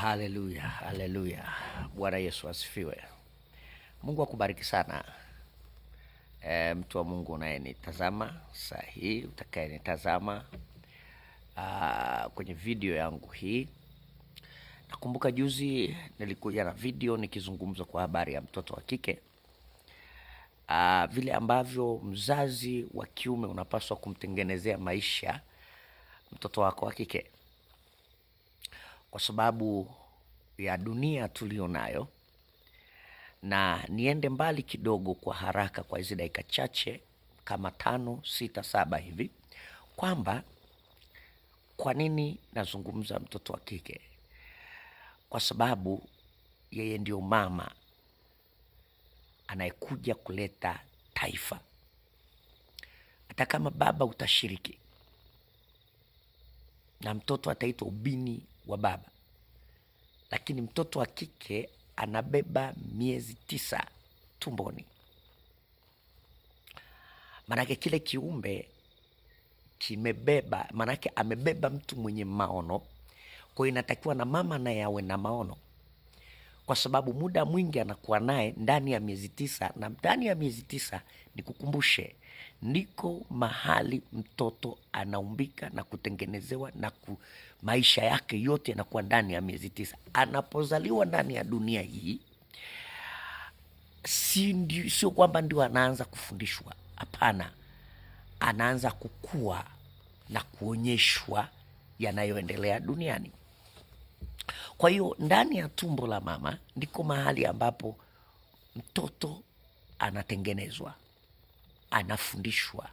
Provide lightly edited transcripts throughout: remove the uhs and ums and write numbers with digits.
Haleluya, haleluya. Bwana Yesu asifiwe. Mungu akubariki sana. Mtu wa Mungu unayenitazama saa hii, utakayenitazama kwenye video yangu hii. Nakumbuka juzi nilikuja na video nikizungumza kwa habari ya mtoto wa kike. Vile ambavyo mzazi wa kiume unapaswa kumtengenezea maisha mtoto wako wa kike, kwa sababu ya dunia tulio nayo. Na niende mbali kidogo kwa haraka kwa hizi dakika chache kama 5, 6, 7 hivi, kwamba kwa nini nazungumza mtoto wa kike? Kwa sababu yeye ndio mama anayekuja kuleta taifa. Hata kama baba utashiriki, na mtoto ataitwa ubini wa baba, lakini mtoto wa kike anabeba miezi 9 tumboni. Manake kile kiumbe kimebeba, manake amebeba mtu mwenye maono. Kwa hiyo inatakiwa na mama naye awe na maono, kwa sababu muda mwingi anakuwa naye ndani ya miezi 9. Na ndani ya miezi 9, nikukumbushe, ndiko mahali mtoto anaumbika na kutengenezewa na maisha yake yote yanakuwa ndani ya miezi 9. Anapozaliwa ndani ya dunia hii, sio kwamba ndio anaanza kufundishwa. Hapana, anaanza kukua na kuonyeshwa yanayoendelea duniani. Kwa hiyo ndani ya tumbo la mama ndiko mahali ambapo mtoto anatengenezwa, anafundishwa,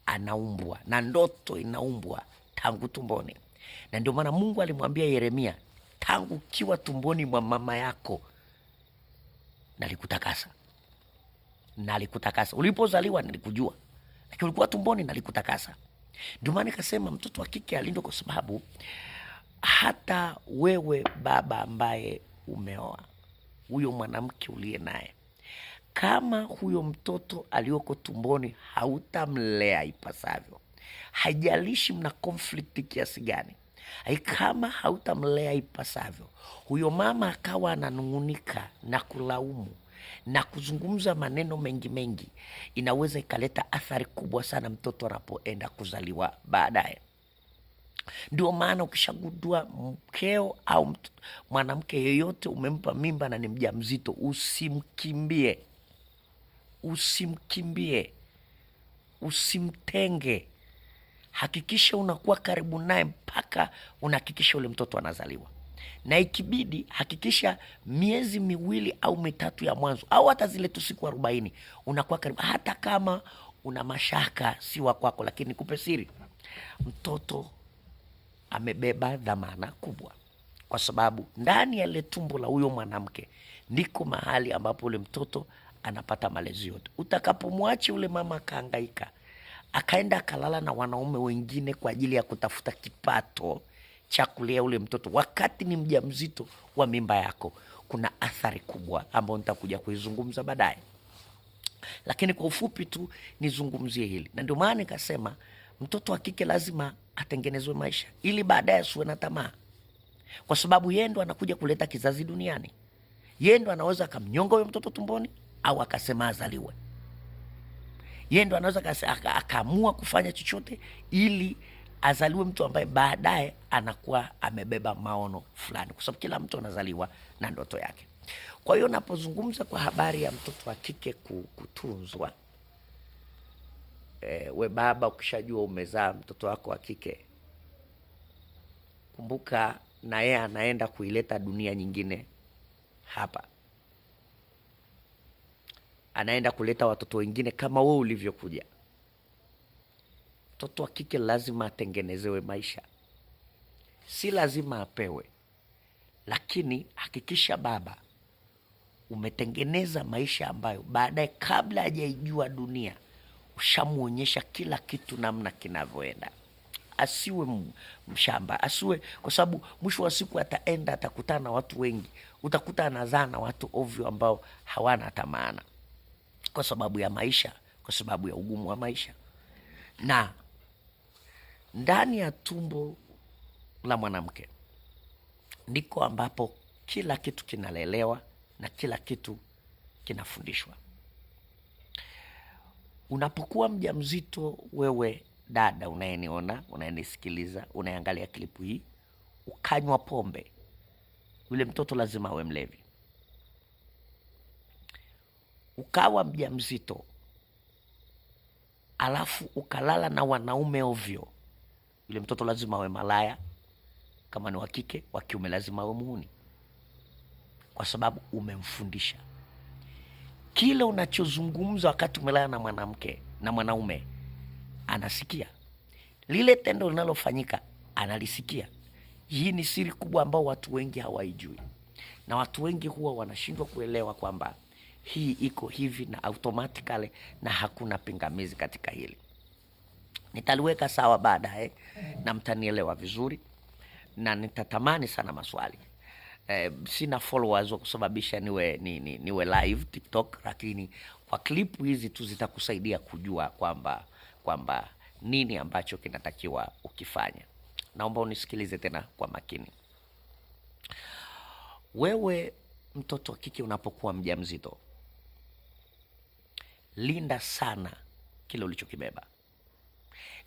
anaumbwa, na ndoto inaumbwa tangu tumboni. Na ndio maana Mungu alimwambia Yeremia, tangu kiwa tumboni mwa mama yako nalikutakasa. Ulipozaliwa nilikujua, lakini ulikuwa tumboni nalikutakasa. Ndio maana nikasema mtoto wa kike alindwe, kwa sababu hata wewe baba ambaye umeoa, huyo mwanamke uliye naye, kama huyo mtoto aliyoko tumboni hautamlea ipasavyo, haijalishi mna conflict kiasi gani, kama hautamlea ipasavyo, huyo mama akawa ananung'unika na kulaumu na kuzungumza maneno mengi, inaweza ikaleta athari kubwa sana mtoto anapoenda kuzaliwa baadaye. Ndio maana ukishagundua mkeo au mwanamke yeyote umempa mimba na ni mjamzito, usimkimbie, usimtenge. Hakikisha unakuwa karibu naye mpaka unahakikisha ule mtoto anazaliwa. Na ikibidi hakikisha miezi 2 au 3 ya mwanzo, au hata zile tu siku 40 unakuwa karibu, hata kama una mashaka si wa kwako. Lakini nikupe siri, mtoto amebeba dhamana kubwa, kwa sababu ndani ya ile tumbo la huyo mwanamke ndiko mahali ambapo ule mtoto anapata malezi yote. Utakapomwacha ule mama akahangaika, akaenda akalala na wanaume wengine kwa ajili ya kutafuta kipato cha kulea ule mtoto wakati ni mjamzito wa mimba yako, kuna athari kubwa ambayo nitakuja kuizungumza baadaye. Lakini kwa ufupi tu nizungumzie hili, na ndio maana nikasema mtoto wa kike lazima atengenezwe maisha, ili baadaye asiwe na tamaa, kwa sababu yeye ndo anakuja kuleta kizazi duniani. Yeye ndo anaweza akamnyonga huyo mtoto tumboni, au akasema azaliwe. Yeye ndo anaweza akaamua kufanya chochote ili azaliwe mtu ambaye baadaye anakuwa amebeba maono fulani, kwa sababu kila mtu anazaliwa na ndoto yake. Kwa hiyo napozungumza kwa habari ya mtoto wa kike kutunzwa, we baba ukishajua umezaa mtoto wako wa kike, kumbuka na yeye anaenda kuileta dunia nyingine hapa. Anaenda kuleta watoto wengine kama wewe ulivyokuja. Mtoto wa kike lazima atengenezewe maisha, si lazima apewe, lakini hakikisha baba umetengeneza maisha ambayo baadaye, kabla hajaijua dunia, ushamuonyesha kila kitu namna kinavyoenda. Asiwe mshamba, asiwe, kwa sababu mwisho wa siku ataenda atakutana na watu wengi, utakuta anazaa na watu ovyo ambao hawana hata maana, kwa sababu ya maisha, kwa sababu ya ugumu wa maisha. Na ndani ya tumbo la mwanamke ndiko ambapo kila kitu kinalelewa na kila kitu kinafundishwa. Unapokuwa mjamzito, wewe dada unayeniona, unayenisikiliza, unayeangalia klipu hii, ukanywa pombe, yule mtoto lazima awe mlevi. Ukawa mjamzito alafu ukalala na wanaume ovyo, yule mtoto lazima awe malaya. Kama ni wa kike, wa kiume lazima awe muhuni, kwa sababu umemfundisha. Kile unachozungumza wakati umelala na mwanamke na mwanaume, anasikia. Lile tendo linalofanyika analisikia. Hii ni siri kubwa ambao watu wengi hawaijui, na watu wengi huwa wanashindwa kuelewa kwamba hii iko hivi na automatically, na hakuna pingamizi katika hili. Nitaliweka sawa baadaye na mtanielewa vizuri, na nitatamani sana maswali. Sina followers wa kusababisha niwe live TikTok, lakini kwa klipu hizi tu zitakusaidia kujua kwamba nini ambacho kinatakiwa ukifanya. Naomba unisikilize tena kwa makini. Wewe mtoto wa kike unapokuwa mjamzito, linda sana kile ulichokibeba.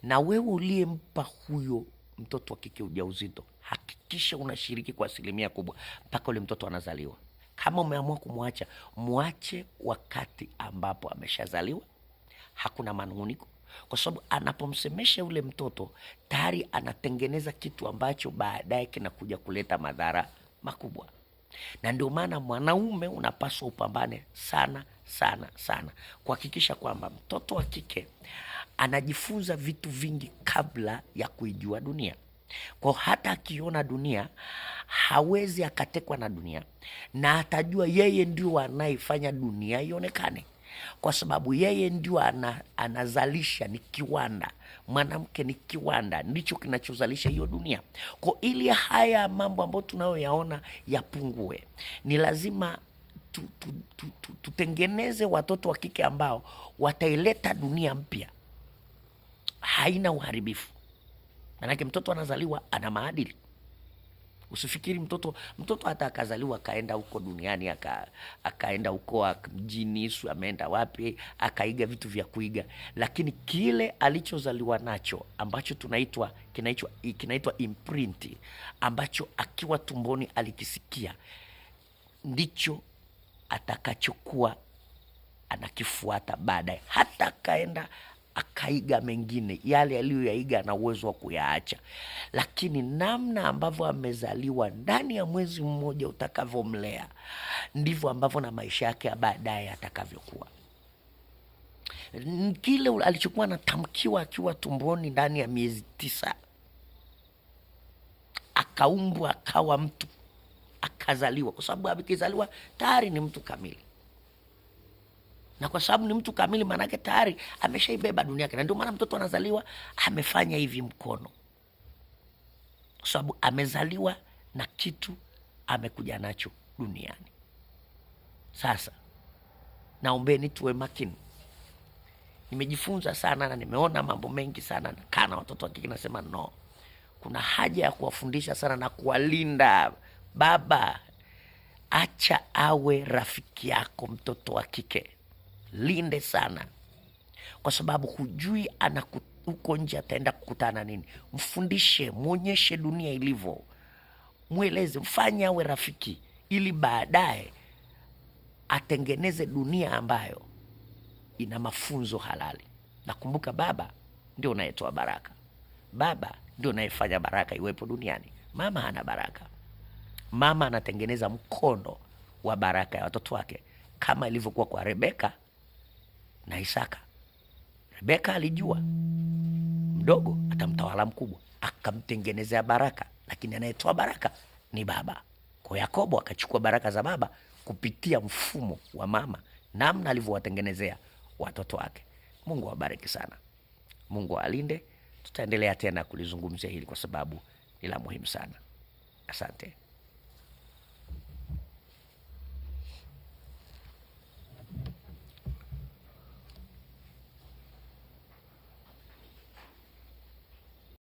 Na wewe uliyempa huyo mtoto wa kike ujauzito, hakikisha unashiriki kwa 100% kubwa mpaka ule mtoto anazaliwa. Kama umeamua kumwacha, muache wakati ambapo ameshazaliwa. Hakuna manunguniko, kwa sababu anapomsemesha ule mtoto tayari anatengeneza kitu ambacho baadaye kinakuja kuleta madhara makubwa. Na ndio maana mwanaume unapaswa upambane sana sana sana kuhakikisha kwamba mtoto wa kike anajifunza vitu vingi kabla ya kuijua dunia. Kwa hata akiona dunia hawezi akatekwa na dunia, na atajua yeye ndio anayefanya dunia ionekane, kwa sababu yeye ndio anazalisha. Ni kiwanda, mwanamke ni kiwanda, ndicho kinachozalisha hiyo dunia. Kwa ili haya mambo ambayo tunayoyaona yapungue, ni lazima tutengeneze watoto wa kike ambao wataileta dunia mpya, haina uharibifu. Manake mtoto anazaliwa ana maadili. Usifikiri mtoto hata akazaliwa akaenda huko duniani akaenda huko mjini, ameenda wapi, akaiga vitu vya kuiga, lakini kile alichozaliwa nacho ambacho kinaitwa imprint, ambacho akiwa tumboni alikisikia, ndicho atakachokuwa anakifuata baadaye. Hata akaenda akaiga mengine, yale aliyoyaiga na uwezo wa kuyaacha, lakini namna ambavyo amezaliwa ndani ya mwezi mmoja utakavyomlea, ndivyo ambavyo na maisha yake ya baadaye atakavyokuwa. Kile alichokuwa anatamkiwa akiwa tumboni ndani ya miezi 9, akaumbwa akawa mtu, akazaliwa, kwa sababu akizaliwa tayari ni mtu kamili. Na kwa sababu ni mtu kamili, manake tayari ameshaibeba dunia yake. Na ndio maana mtoto anazaliwa amefanya hivi mkono, kwa sababu amezaliwa na kitu amekuja nacho duniani. Sasa naombeni tuwe makini. Nimejifunza sana na nimeona mambo mengi sana, nakaa na watoto wa kike nasema no, kuna haja ya kuwafundisha sana na kuwalinda. Baba, acha awe rafiki yako mtoto wa kike, linde sana, kwa sababu hujui huko nje ataenda kukutana nini. Mfundishe, muonyeshe dunia ilivyo, mweleze, mfanye awe rafiki, ili baadaye atengeneze dunia ambayo ina mafunzo halali. Nakumbuka baba ndio unayetoa baraka, baba ndio unayefanya baraka iwepo duniani. Mama hana baraka. Mama anatengeneza mkondo wa baraka ya watoto wake, kama ilivyokuwa kwa Rebeka na Isaka. Rebeka alijua mdogo atamtawala mkubwa, akamtengenezea baraka, lakini anayetoa baraka ni baba. Kwa Yakobo akachukua baraka za baba kupitia mfumo wa mama, namna alivyowatengenezea watoto wake. Mungu awabariki sana, Mungu alinde. Tutaendelea tena kulizungumzia hili kwa sababu ni la muhimu sana. Asante.